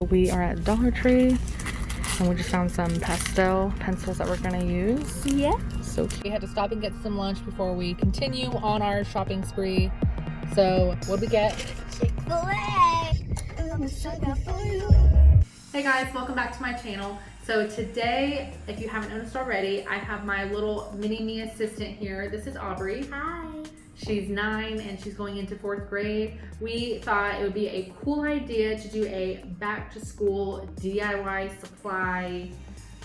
We are at Dollar Tree and we just found some pastel pencils that we're gonna use. Yeah. So we had to stop and get some lunch before we continue on our shopping spree. So what'd we get? Chick-fil-A. Hey guys, welcome back to my channel. So today, if you haven't noticed already, I have my little mini-me assistant here. This is Aubrey. Hi. She's 9 and she's going into 4th grade. We thought it would be a cool idea to do a back to school DIY supply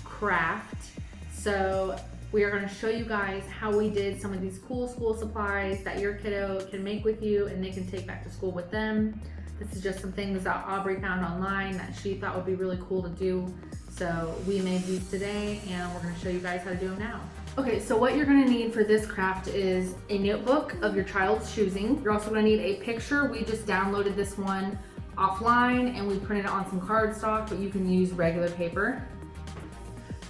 craft. So we are going to show you guys how we did some of these cool school supplies that your kiddo can make with you and they can take back to school with them. This is just some things that Aubrey found online that she thought would be really cool to do. So we made these today and we're going to show you guys how to do them now. Okay, so what you're gonna need for this craft is a notebook of your child's choosing. You're also gonna need a picture. We just downloaded this one offline and we printed it on some cardstock, but you can use regular paper.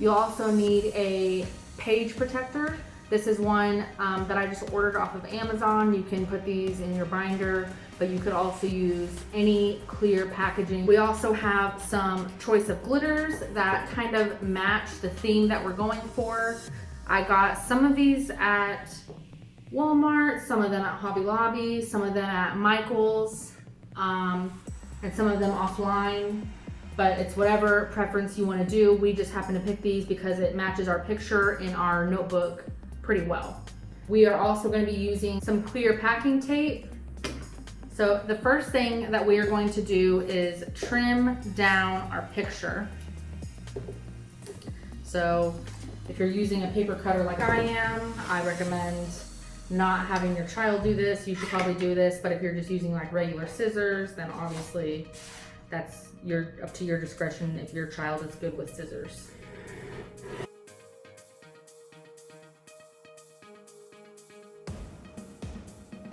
You'll also need a page protector. This is one that I just ordered off of Amazon. You can put these in your binder, but you could also use any clear packaging. We also have some choice of glitters that kind of match the theme that we're going for. I got some of these at Walmart, some of them at Hobby Lobby, some of them at Michael's, and some of them offline, but it's whatever preference you want to do. We just happen to pick these because it matches our picture in our notebook pretty well. We are also going to be using some clear packing tape. So the first thing that we are going to do is trim down our picture. So if you're using a paper cutter like I am, I recommend not having your child do this. You should probably do this, but if you're just using like regular scissors, then obviously that's up to your discretion if your child is good with scissors.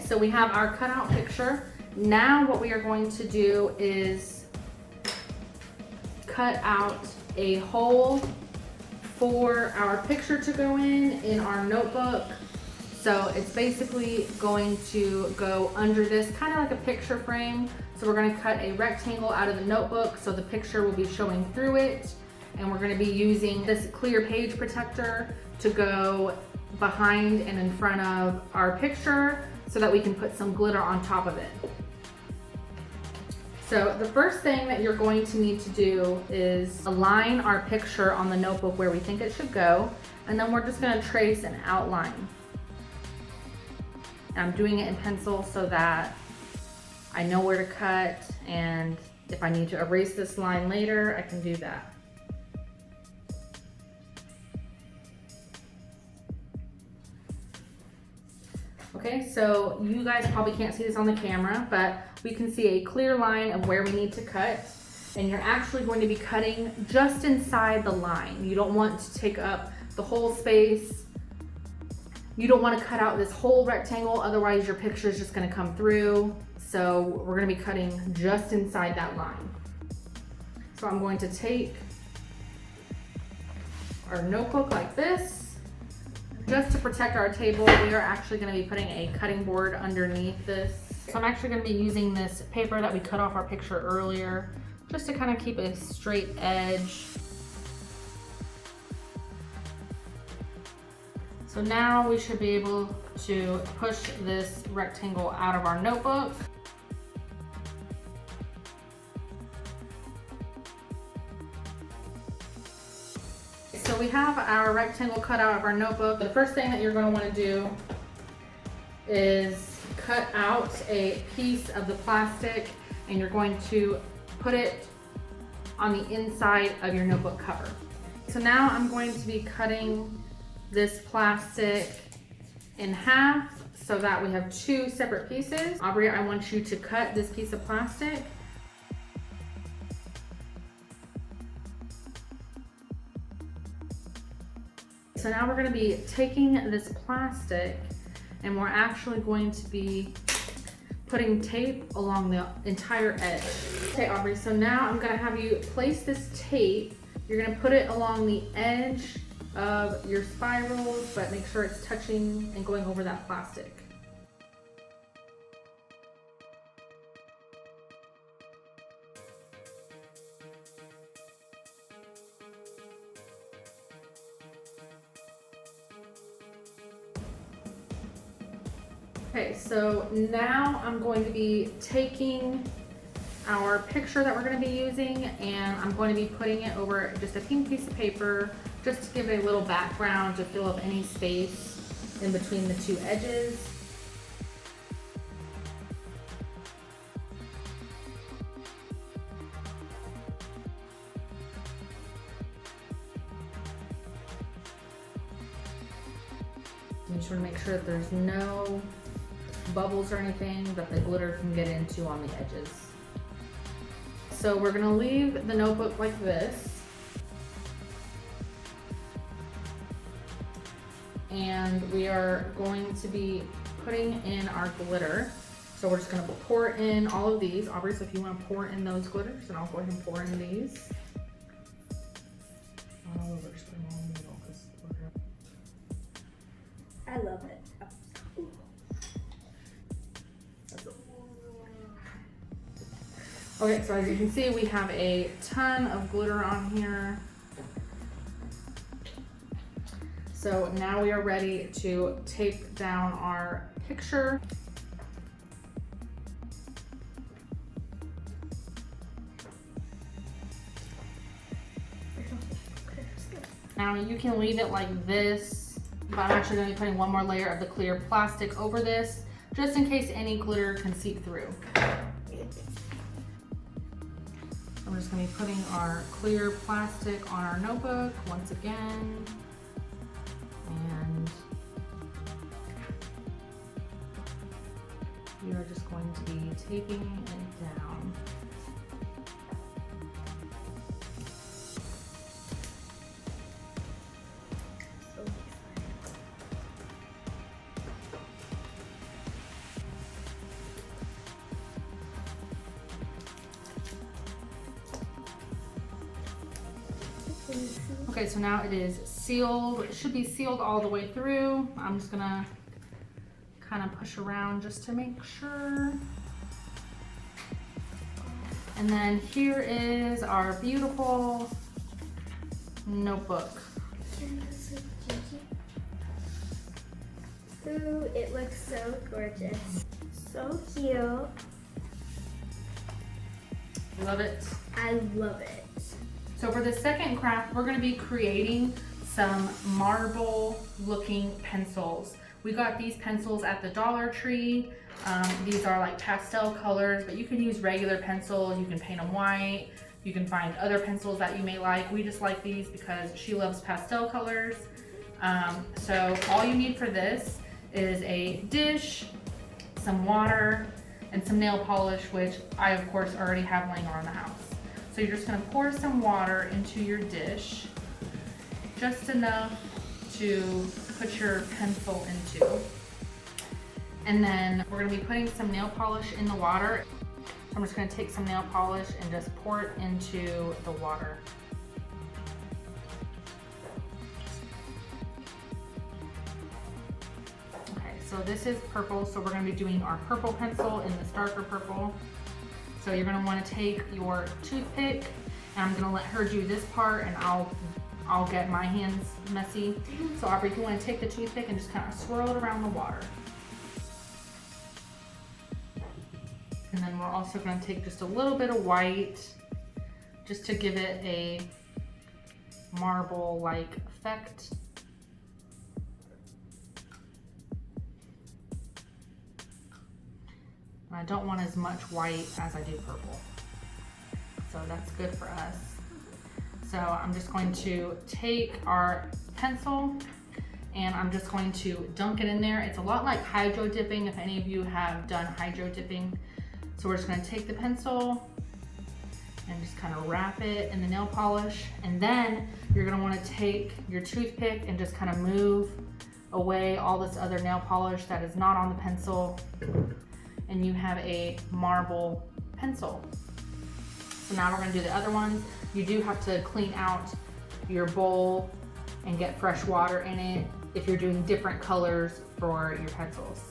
So we have our cutout picture. Now what we are going to do is cut out a hole for our picture to go in our notebook. So it's basically going to go under this, kind of like a picture frame. So we're going to cut a rectangle out of the notebook so the picture will be showing through it. And we're going to be using this clear page protector to go behind and in front of our picture so that we can put some glitter on top of it. So the first thing that you're going to need to do is align our picture on the notebook where we think it should go, and then we're just going to trace an outline. I'm doing it in pencil so that I know where to cut, and if I need to erase this line later, I can do that. Okay, so you guys probably can't see this on the camera, but we can see a clear line of where we need to cut, and you're actually going to be cutting just inside the line. You don't want to take up the whole space. You don't want to cut out this whole rectangle, otherwise your picture is just going to come through. So we're going to be cutting just inside that line. So I'm going to take our notebook like this. Just to protect our table, we are actually going to be putting a cutting board underneath this. So I'm actually going to be using this paper that we cut off our picture earlier, just to kind of keep a straight edge. So now we should be able to push this rectangle out of our notebook. So we have our rectangle cut out of our notebook. The first thing that you're going to want to do is cut out a piece of the plastic, and you're going to put it on the inside of your notebook cover. So now I'm going to be cutting this plastic in half so that we have two separate pieces. Aubrey, I want you to cut this piece of plastic. So now we're going to be taking this plastic and we're actually going to be putting tape along the entire edge. Okay, Aubrey, so now I'm going to have you place this tape. You're going to put it along the edge of your spirals, but make sure it's touching and going over that plastic. Okay, so now I'm going to be taking our picture that we're going to be using and I'm going to be putting it over just a pink piece of paper just to give it a little background to fill up any space in between the two edges. You just want to make sure that there's no bubbles or anything that the glitter can get into on the edges. So we're going to leave the notebook like this. And we are going to be putting in our glitter. So we're just going to pour in all of these. Aubrey, so if you want to pour in those glitters, then I'll go ahead and pour in these. Oh, we're just putting them all in the middle because I love it. Okay, so as you can see, we have a ton of glitter on here. So now we are ready to tape down our picture. Now you can leave it like this, but I'm actually going to be putting one more layer of the clear plastic over this, just in case any glitter can seep through. I'm just going to be putting our clear plastic on our notebook once again. And we are just going to be taping it down. Okay, so now it is sealed. It should be sealed all the way through. I'm just gonna kind of push around just to make sure. And then here is our beautiful notebook. Ooh, it looks so gorgeous. So cute. Love it. I love it. So for the second craft, we're gonna be creating some marble looking pencils. We got these pencils at the Dollar Tree. These are like pastel colors, but you can use regular pencils. You can paint them white. You can find other pencils that you may like. We just like these because she loves pastel colors. So all you need for this is a dish, some water, and some nail polish, which I of course already have laying around the house. So you're just gonna pour some water into your dish, just enough to put your pencil into. And then we're gonna be putting some nail polish in the water. So I'm just gonna take some nail polish and just pour it into the water. Okay, so this is purple, so we're gonna be doing our purple pencil in this darker purple. So you're gonna wanna take your toothpick, and I'm gonna let her do this part, and I'll get my hands messy. So Aubrey, if you wanna take the toothpick and just kind of swirl it around the water. And then we're also gonna take just a little bit of white, just to give it a marble-like effect. And I don't want as much white as I do purple. So that's good for us. So I'm just going to take our pencil and I'm just going to dunk it in there. It's a lot like hydro dipping, if any of you have done hydro dipping. So we're just gonna take the pencil and just kind of wrap it in the nail polish. And then you're gonna wanna take your toothpick and just kind of move away all this other nail polish that is not on the pencil. And you have a marble pencil. So now we're gonna do the other ones. You do have to clean out your bowl and get fresh water in it if you're doing different colors for your pencils.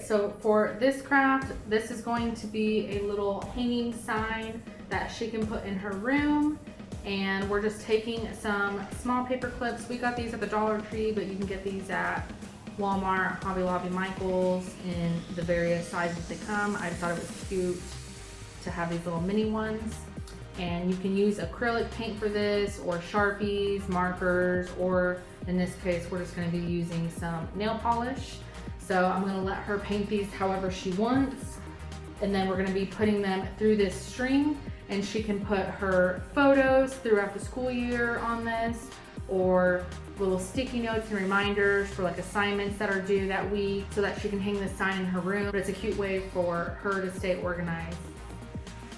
So for this craft, this is going to be a little hanging sign that she can put in her room. And we're just taking some small paper clips. We got these at the Dollar Tree, but you can get these at Walmart, Hobby Lobby, Michaels in the various sizes they come. I just thought it was cute to have these little mini ones. And you can use acrylic paint for this, or Sharpies, markers, or in this case, we're just gonna be using some nail polish. So I'm gonna let her paint these however she wants. And then we're gonna be putting them through this string, and she can put her photos throughout the school year on this, or little sticky notes and reminders for like assignments that are due that week, so that she can hang this sign in her room. But it's a cute way for her to stay organized.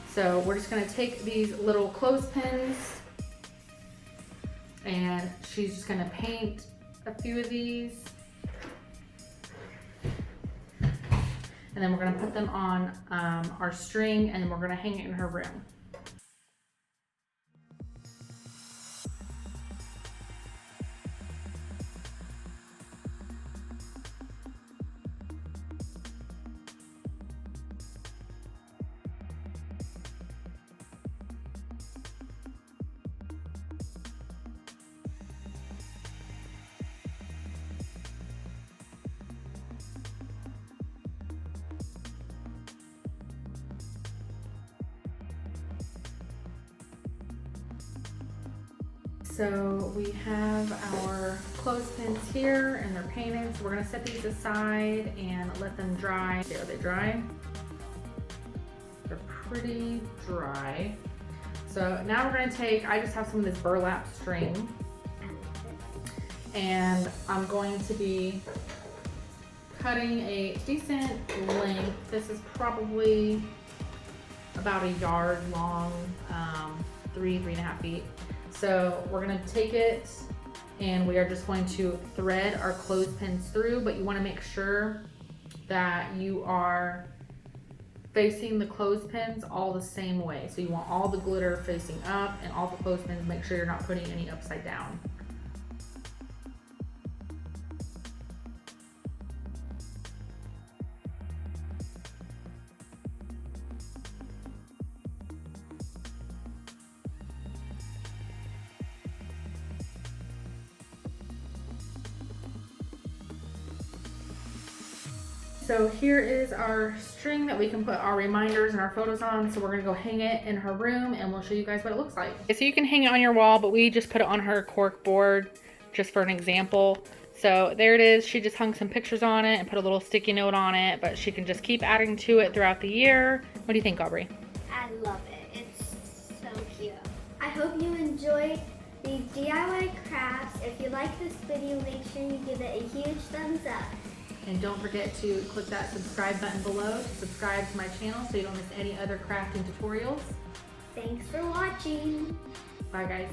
So we're just gonna take these little clothespins, and she's just gonna paint a few of these. And then we're gonna put them on our string, and then we're gonna hang it in her room. So we have our clothespins here, and they're painted. So we're gonna set these aside and let them dry. See, are they dry? They're pretty dry. So now we're gonna take, I just have some of this burlap string, and I'm going to be cutting a decent length. This is probably about a yard long, 3.5 feet. So we're gonna take it, and we are just going to thread our clothespins through, but you wanna make sure that you are facing the clothespins all the same way. So you want all the glitter facing up, and all the clothespins, make sure you're not putting any upside down. So here is our string that we can put our reminders and our photos on. So we're gonna go hang it in her room, and we'll show you guys what it looks like. Okay, so you can hang it on your wall, but we just put it on her cork board just for an example. So there it is. She just hung some pictures on it and put a little sticky note on it, but she can just keep adding to it throughout the year. What do you think, Aubrey? I love it. It's so cute. I hope you enjoyed these DIY crafts. If you like this video, make sure you give it a huge thumbs up. And don't forget to click that subscribe button below to subscribe to my channel so you don't miss any other crafting tutorials. Thanks for watching. Bye guys.